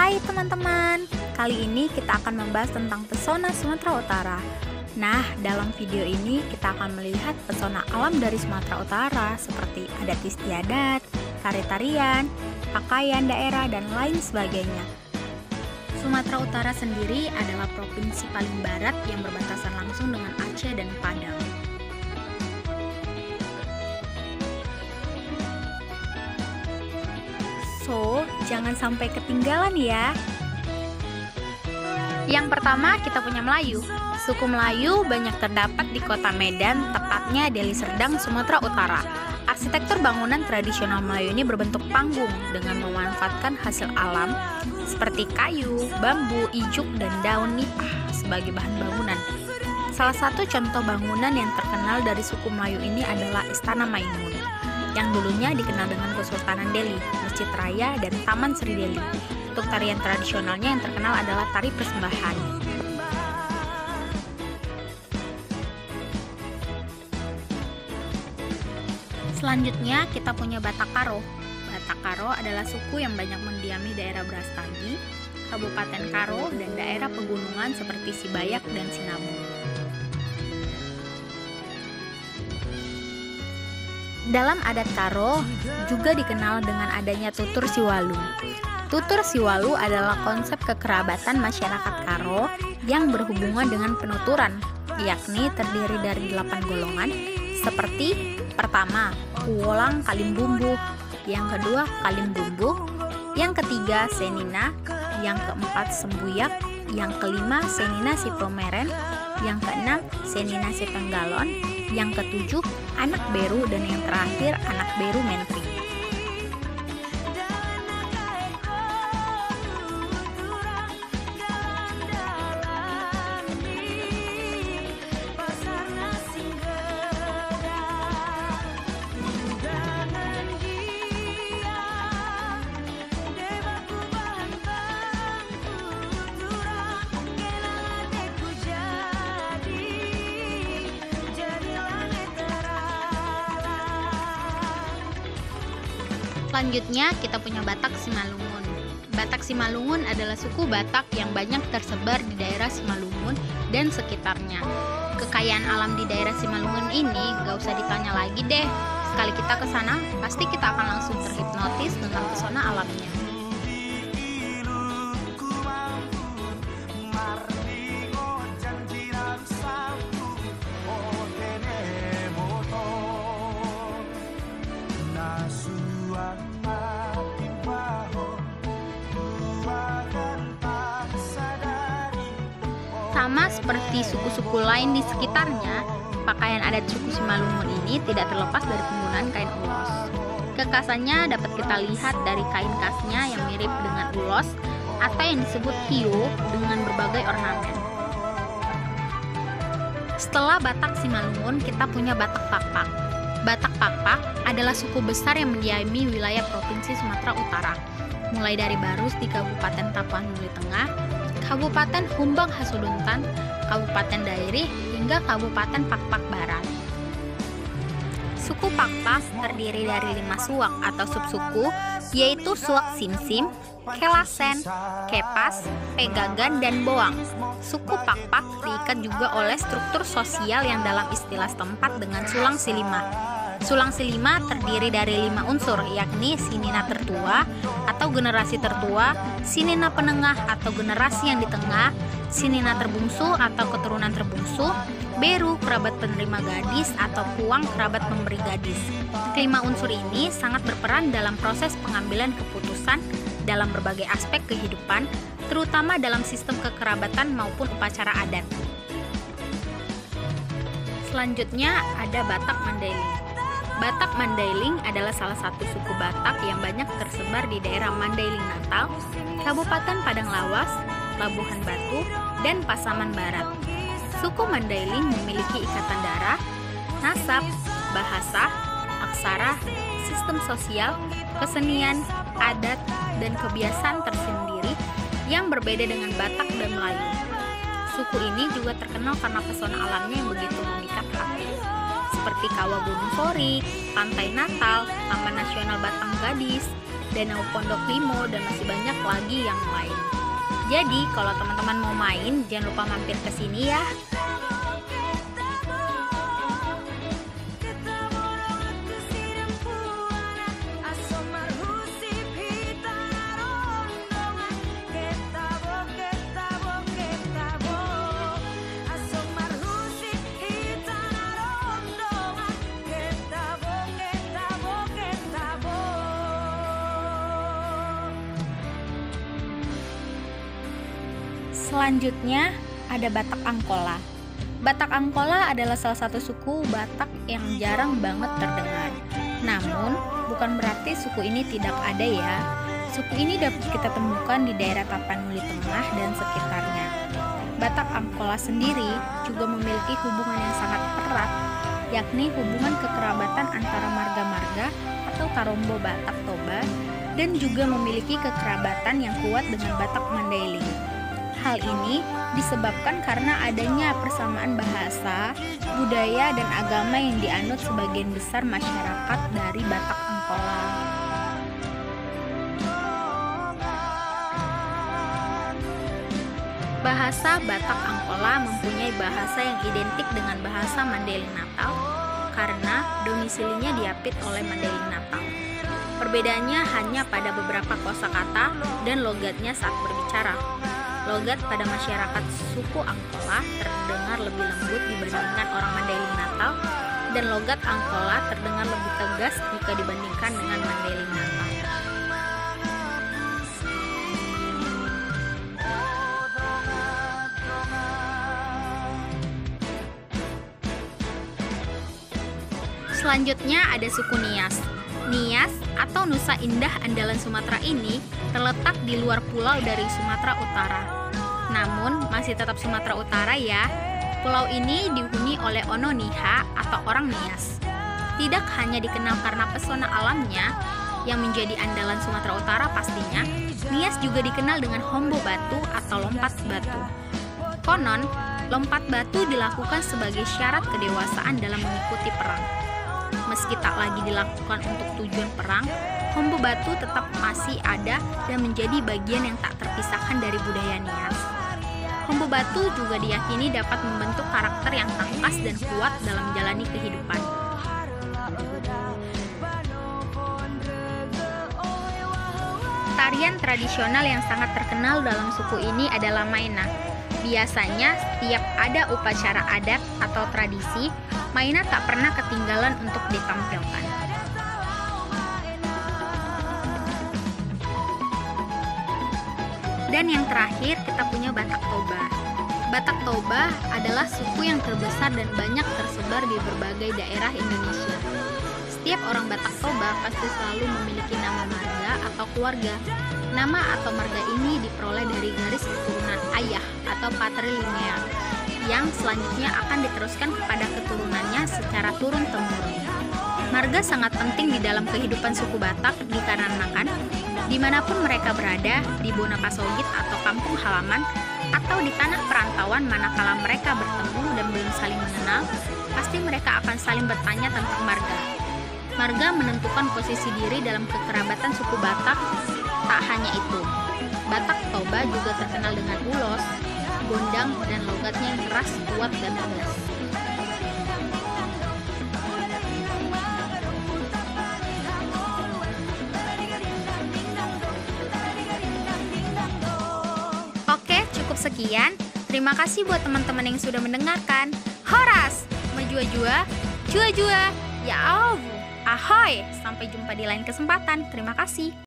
Hai teman-teman, kali ini kita akan membahas tentang pesona Sumatera Utara. Nah, dalam video ini kita akan melihat pesona alam dari Sumatera Utara seperti adat istiadat, tari-tarian, pakaian daerah, dan lain sebagainya. Sumatera Utara sendiri adalah provinsi paling barat yang berbatasan langsung dengan Aceh dan Padang. So, jangan sampai ketinggalan ya. Yang pertama, kita punya Melayu. Suku Melayu banyak terdapat di kota Medan, tepatnya Deli Serdang, Sumatera Utara. Arsitektur bangunan tradisional Melayu ini berbentuk panggung dengan memanfaatkan hasil alam seperti kayu, bambu, ijuk, dan daun nipah sebagai bahan bangunan. Salah satu contoh bangunan yang terkenal dari suku Melayu ini adalah Istana Maimun, yang dulunya dikenal dengan Kesultanan Deli, Masjid Raya, dan Taman Sri Deli. Untuk tarian tradisionalnya yang terkenal adalah tari persembahan. Selanjutnya kita punya Batak Karo. Batak Karo adalah suku yang banyak mendiami daerah Brastagi, Kabupaten Karo, dan daerah pegunungan seperti Sibayak dan Sinabung. Dalam adat Karo juga dikenal dengan adanya tutur siwalu. Tutur siwalu adalah konsep kekerabatan masyarakat Karo yang berhubungan dengan penuturan, yakni terdiri dari 8 golongan seperti pertama, Kuwolang Kalimbumbu, yang kedua Kalimbumbu, yang ketiga Senina, yang keempat Sembuyak, yang kelima Senina Sipomeren, yang keenam Senina Sipenggalon, yang ketujuh anak beru, dan yang terakhir anak beru mentri. Selanjutnya kita punya Batak Simalungun. Batak Simalungun adalah suku Batak yang banyak tersebar di daerah Simalungun dan sekitarnya. Kekayaan alam di daerah Simalungun ini gak usah ditanya lagi deh. Sekali kita ke sana, pasti kita akan langsung terhipnotis dengan pesona alamnya. Sama seperti suku-suku lain di sekitarnya, pakaian adat suku Simalungun ini tidak terlepas dari penggunaan kain ulos. Kekhasannya dapat kita lihat dari kain khasnya yang mirip dengan ulos atau yang disebut hiyo dengan berbagai ornamen. Setelah Batak Simalungun, kita punya Batak Pakpak. Batak Pakpak adalah suku besar yang mendiami wilayah Provinsi Sumatera Utara, mulai dari Barus di Kabupaten Tapanuli Tengah, Kabupaten Humbang Hasundutan, Kabupaten Dairi, hingga Kabupaten Pakpak Barat. Suku Pakpak terdiri dari 5 suak atau subsuku, yaitu suak Simsim, Kelasen, Kepas, Pegagan, dan Boang. Suku Pakpak diikat juga oleh struktur sosial yang dalam istilah setempat dengan sulang silima. Sulang silima terdiri dari 5 unsur, yakni sinina tertua atau generasi tertua, sinina penengah atau generasi yang di tengah, sinina terbungsu atau keturunan terbungsu, beru kerabat penerima gadis, atau puang kerabat pemberi gadis. Kelima unsur ini sangat berperan dalam proses pengambilan keputusan dalam berbagai aspek kehidupan, terutama dalam sistem kekerabatan maupun upacara adat. Selanjutnya ada Batak Mandailing. Batak Mandailing adalah salah satu suku Batak yang banyak tersebar di daerah Mandailing Natal, Kabupaten Padang Lawas, Labuhan Batu, dan Pasaman Barat. Suku Mandailing memiliki ikatan darah, nasab, bahasa, aksara, sistem sosial, kesenian, adat, dan kebiasaan tersendiri yang berbeda dengan Batak dan Melayu. Suku ini juga terkenal karena pesona alamnya yang begitu memikat hati, seperti Kawah Gunung Sorik, Pantai Natal, Taman Nasional Batang Gadis, Danau Pondok Limo, dan masih banyak lagi yang lain. Jadi, kalau teman-teman mau main, jangan lupa mampir ke sini ya. Selanjutnya ada Batak Angkola. Batak Angkola adalah salah satu suku Batak yang jarang banget terdengar. Namun, bukan berarti suku ini tidak ada ya. Suku ini dapat kita temukan di daerah Tapanuli Tengah dan sekitarnya. Batak Angkola sendiri juga memiliki hubungan yang sangat erat, yakni hubungan kekerabatan antara marga-marga atau Tarombo Batak Toba, dan juga memiliki kekerabatan yang kuat dengan Batak Mandailing. Hal ini disebabkan karena adanya persamaan bahasa, budaya, dan agama yang dianut sebagian besar masyarakat dari Batak Angkola. Bahasa Batak Angkola mempunyai bahasa yang identik dengan bahasa Mandailing Natal karena domisilinya diapit oleh Mandailing Natal. Perbedaannya hanya pada beberapa kosakata dan logatnya saat berbicara. Logat pada masyarakat suku Angkola terdengar lebih lembut dibandingkan orang Mandailing Natal, dan logat Angkola terdengar lebih tegas jika dibandingkan dengan Mandailing Natal. Selanjutnya ada suku Nias. Nias atau Nusa Indah Andalan Sumatera ini terletak di luar pulau dari Sumatera Utara. Namun masih tetap Sumatera Utara ya. Pulau ini dihuni oleh Ono Niha atau orang Nias. Tidak hanya dikenal karena pesona alamnya yang menjadi andalan Sumatera Utara pastinya, Nias juga dikenal dengan hombo batu atau lompat batu. Konon, lompat batu dilakukan sebagai syarat kedewasaan dalam mengikuti perang. Meski tak lagi dilakukan untuk tujuan perang, hombo batu tetap masih ada dan menjadi bagian yang tak terpisahkan dari budaya Nias. Hombo batu juga diyakini dapat membentuk karakter yang tangkas dan kuat dalam menjalani kehidupan. Tarian tradisional yang sangat terkenal dalam suku ini adalah Maena. Biasanya setiap ada upacara adat atau tradisi, Maena tak pernah ketinggalan untuk ditampilkan. Dan yang terakhir kita punya Batak Toba. Batak Toba adalah suku yang terbesar dan banyak tersebar di berbagai daerah Indonesia. Setiap orang Batak Toba pasti selalu memiliki nama marga atau keluarga. Nama atau marga ini diperoleh dari garis keturunan ayah atau patrilineal yang selanjutnya akan diteruskan kepada keturunannya secara turun-temurun. Marga sangat penting di dalam kehidupan suku Batak dikarenakan dimanapun mereka berada, di Bona Pasogit atau kampung halaman, atau di tanah perantauan manakala mereka bertemu dan belum saling mengenal, pasti mereka akan saling bertanya tentang marga. Marga menentukan posisi diri dalam kekerabatan suku Batak. Tak hanya itu, Batak Toba juga terkenal dengan ulos, gondang, dan logatnya yang keras, kuat, dan tegas. Oke, cukup sekian. Terima kasih buat teman-teman yang sudah mendengarkan. Horas, majua-jua, jua-jua, ya Allah, ahoy. Sampai jumpa di lain kesempatan. Terima kasih.